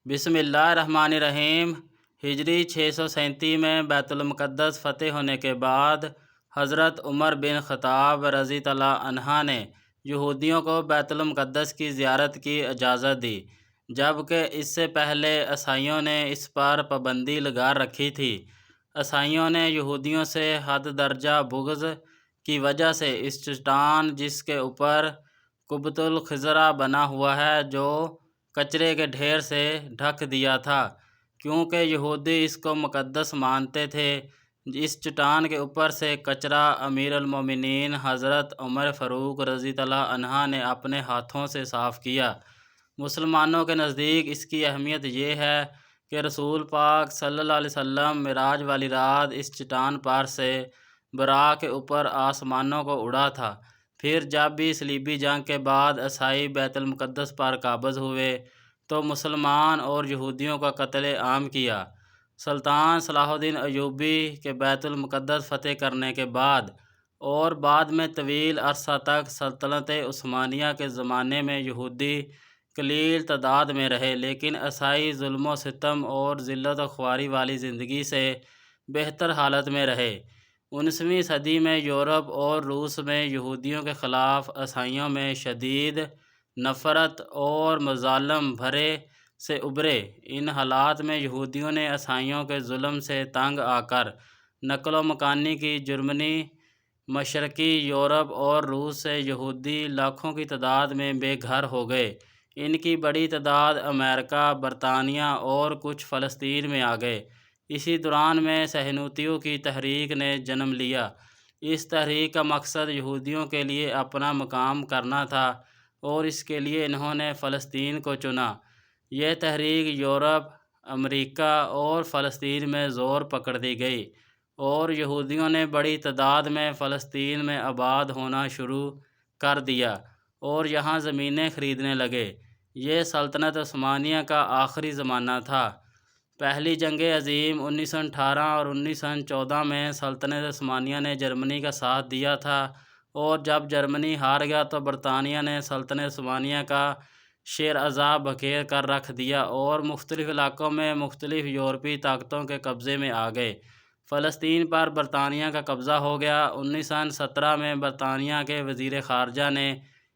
بسم اللہ الرحمن الرحیم۔ ہجری 637 میں بیت المقدس فتح ہونے کے بعد حضرت عمر بن خطاب رضی اللہ عنہ نے یہودیوں کو بیت المقدس کی زیارت کی اجازت دی، جبکہ اس سے پہلے عیسائیوں نے اس پر پابندی لگا رکھی تھی۔ عیسائیوں نے یہودیوں سے حد درجہ بغض کی وجہ سے اس چٹان جس کے اوپر قبۃ الخضرا بنا ہوا ہے جو کچرے کے ڈھیر سے ڈھک دیا تھا، کیونکہ یہودی اس کو مقدس مانتے تھے۔ اس چٹان کے اوپر سے کچرا امیر المومنین حضرت عمر فاروق رضی اللہ عنہ نے اپنے ہاتھوں سے صاف کیا۔ مسلمانوں کے نزدیک اس کی اہمیت یہ ہے کہ رسول پاک صلی اللہ علیہ وسلم معراج والی رات اس چٹان پر سے براق کے اوپر آسمانوں کو اڑا تھا۔ پھر جب بھی صلیبی جنگ کے بعد عیسائی بیت المقدس پر قابض ہوئے تو مسلمان اور یہودیوں کا قتل عام کیا۔ سلطان صلاح الدین ایوبی کے بیت المقدس فتح کرنے کے بعد اور بعد میں طویل عرصہ تک سلطنت عثمانیہ کے زمانے میں یہودی قلیل تعداد میں رہے، لیکن عیسائی ظلم و ستم اور ذلت و خواری والی زندگی سے بہتر حالت میں رہے۔ 19ویں صدی میں یورپ اور روس میں یہودیوں کے خلاف عیسائیوں میں شدید نفرت اور مظالم بھرے سے ابھرے۔ ان حالات میں یہودیوں نے عیسائیوں کے ظلم سے تنگ آ کر نقل و مکانی کی۔ جرمنی، مشرقی یورپ اور روس سے یہودی لاکھوں کی تعداد میں بے گھر ہو گئے۔ ان کی بڑی تعداد امریکہ، برطانیہ اور کچھ فلسطین میں آ گئے۔ اسی دوران میں صہیونیتوں کی تحریک نے جنم لیا۔ اس تحریک کا مقصد یہودیوں کے لیے اپنا مقام کرنا تھا اور اس کے لیے انہوں نے فلسطین کو چنا۔ یہ تحریک یورپ، امریکہ اور فلسطین میں زور پکڑ دی گئی اور یہودیوں نے بڑی تعداد میں فلسطین میں آباد ہونا شروع کر دیا اور یہاں زمینیں خریدنے لگے۔ یہ سلطنت عثمانیہ کا آخری زمانہ تھا۔ پہلی جنگ عظیم 1918 اور 1914 میں سلطنت عثمانیہ نے جرمنی کا ساتھ دیا تھا، اور جب جرمنی ہار گیا تو برطانیہ نے سلطنت عثمانیہ کا شیر اعضاء بکھیر کر رکھ دیا اور مختلف علاقوں میں مختلف یورپی طاقتوں کے قبضے میں آ گئے۔ فلسطین پر برطانیہ کا قبضہ ہو گیا۔ 1917 میں برطانیہ کے وزیر خارجہ نے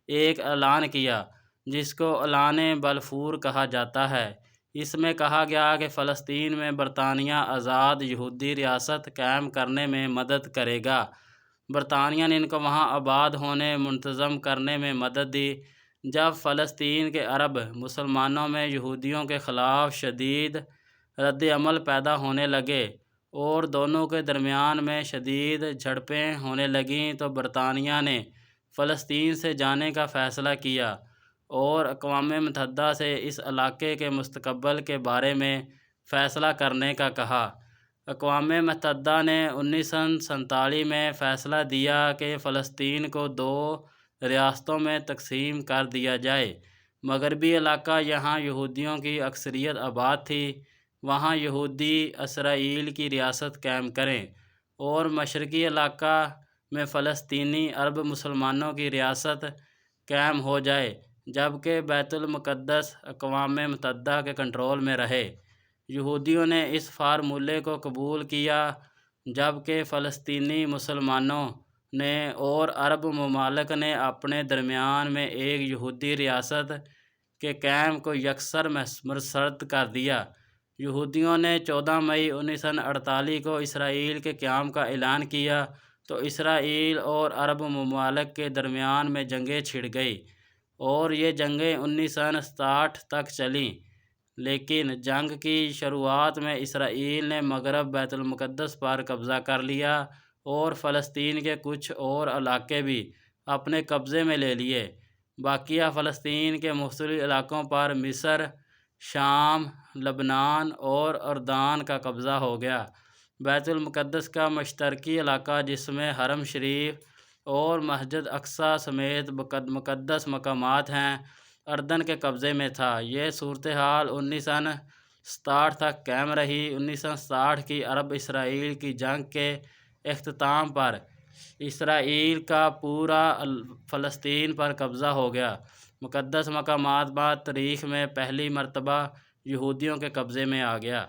ایک اعلان کیا جس کو اعلان بلفور کہا جاتا ہے۔ اس میں کہا گیا کہ فلسطین میں برطانیہ آزاد یہودی ریاست قائم کرنے میں مدد کرے گا۔ برطانیہ نے ان کو وہاں آباد ہونے منتظم کرنے میں مدد دی۔ جب فلسطین کے عرب مسلمانوں میں یہودیوں کے خلاف شدید رد عمل پیدا ہونے لگے اور دونوں کے درمیان میں شدید جھڑپیں ہونے لگیں تو برطانیہ نے فلسطین سے جانے کا فیصلہ کیا اور اقوام متحدہ سے اس علاقے کے مستقبل کے بارے میں فیصلہ کرنے کا کہا۔ اقوام متحدہ نے 1947 میں فیصلہ دیا کہ فلسطین کو 2 ریاستوں میں تقسیم کر دیا جائے۔ مغربی علاقہ، جہاں یہودیوں کی اکثریت آباد تھی، وہاں یہودی اسرائیل کی ریاست قائم کریں، اور مشرقی علاقہ میں فلسطینی عرب مسلمانوں کی ریاست قائم ہو جائے، جبکہ بیت المقدس اقوام متحدہ کے کنٹرول میں رہے۔ یہودیوں نے اس فارمولے کو قبول کیا، جبکہ فلسطینی مسلمانوں نے اور عرب ممالک نے اپنے درمیان میں ایک یہودی ریاست کے قیام کو یکسر مسترد کر دیا۔ یہودیوں نے 14 مئی 1948 کو اسرائیل کے قیام کا اعلان کیا تو اسرائیل اور عرب ممالک کے درمیان میں جنگیں چھڑ گئیں اور یہ جنگیں 1967 تک چلیں، لیکن جنگ کی شروعات میں اسرائیل نے مغرب بیت المقدس پر قبضہ کر لیا اور فلسطین کے کچھ اور علاقے بھی اپنے قبضے میں لے لیے۔ باقیہ فلسطین کے مختلف علاقوں پر مصر، شام، لبنان اور اردن کا قبضہ ہو گیا۔ بیت المقدس کا مشترکی علاقہ، جس میں حرم شریف اور مسجد اقصیٰ سمیت مقدس مقامات ہیں، اردن کے قبضے میں تھا۔ یہ صورتحال 1967 تک قائم رہی۔ 1967 کی عرب اسرائیل کی جنگ کے اختتام پر اسرائیل کا پورا فلسطین پر قبضہ ہو گیا۔ مقدس مقامات بعد تاریخ میں پہلی مرتبہ یہودیوں کے قبضے میں آ گیا۔